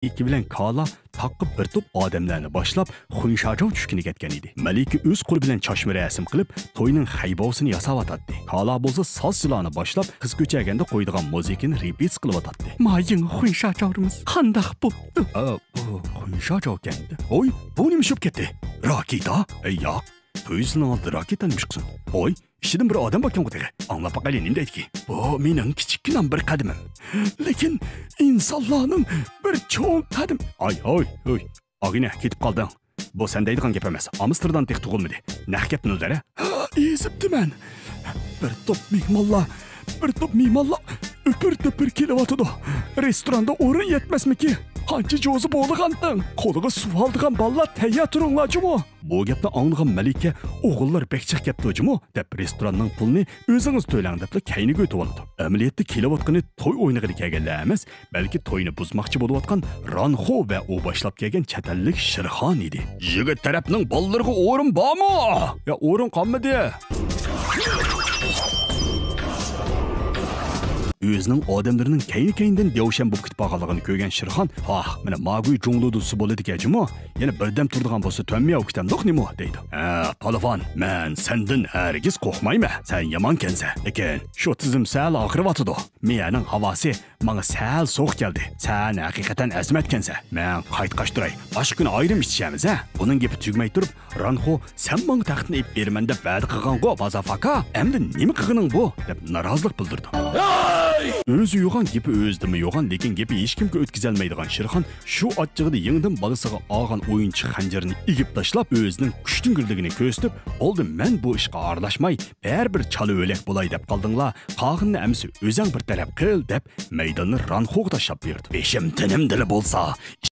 ikki bilan Kala taqib bir to'p odamlarni boshlab Xunshajo tushkini ketgan edi. Malika o'z qo'li bilan chashma rasm qilib, to'yning haybosini yasayotdi. Kala bo'lsa soz siloni boshlab, qiz ko'chaganda qo'ydigan muzikani repets qilyotdi. Maying Xunshajoimiz qandaq bo'pti? Bu Xunshajo endi. Oy, bu nima tushib ketdi? Raketa? Yo'q. To'yisini oldi raketa nima chiqsin? Oy, ishidan bir odam bakkan qo'tiga. Anglab baqayli nima deydi? Bu mening kichikina bir qadamim. Lekin insonlarning bir cho'ng qadim. Oy, og'ina ketib qolding. Bu sen deydigan gap emas. Amsterdam tek tug'ilmadi. Naq gap nildara? Ezibdiman. Bir to'p mehmonlar o'pir-to'pir kelyotdi. Restoranda o'rin yetmasmiki? Qancha jo'zi bo'lg'anding? Qo'liga suv oldigan ballar tayyor turinglar-jimi? Bu gapni anglagan Malika o'g'illar bekchiq gapdi-jimi deb restoranning pulini o'zingiz to'lang deb kayniga o'tib oldi. Amaliyotda kelayotgani to'y o'yiniga kelganlar emas, balki to'yni buzmoqchi bo'layotgan Ranxo va u boshlab kelgan chatallik Shirxon edi. Yigit tarafning ballariga o'rin bormi? Ya o'rin qolmadi. O'zining odamlarining kayni-kaynidan devshan bo'lib ketib qolganligini ko'rgan Shirxon, mana Maguy jungludusi bo'ladi-ku, yana birdam turadigan bo'lsa to'nmay o'ktamdoq nima deydi. Polvon, men sendan hargiz qo'rqmayman. Sen yomonkansan. Lekin shu tizim sal og'riryotdi. Mening havosi menga sal so'q keldi. Sen haqiqatan azmatkansan. Men qaytqash turay. Boshqa kuni ayrim ichishamiz, ha? Buning gapi tugmay turib, Ranxo, sen menga taxtni ib berman deb va'da qilgan-ku, bazafaka. Endi nima qilganing bu? deb norozilik bildirdi. O'zi yo'g'an gapi o'zdimi yo'g'an, lekin gapi hech kimga o'tkazolmaydigan Shirxon shu ochchig'ida yengdan balasiga olgan o'yinchi xanjarini egib tashlab, o'zining kuchtingirligini ko'rsatib, "Oldi, men bu ishga aralashmay, baribir chala o'lak bo'lay" deb qoldinglar. Qog'inni amsi o'zing bir taraf qil deb maydonni Ranxo'ga tashlab berdi. Beshim tinim dili bo'lsa,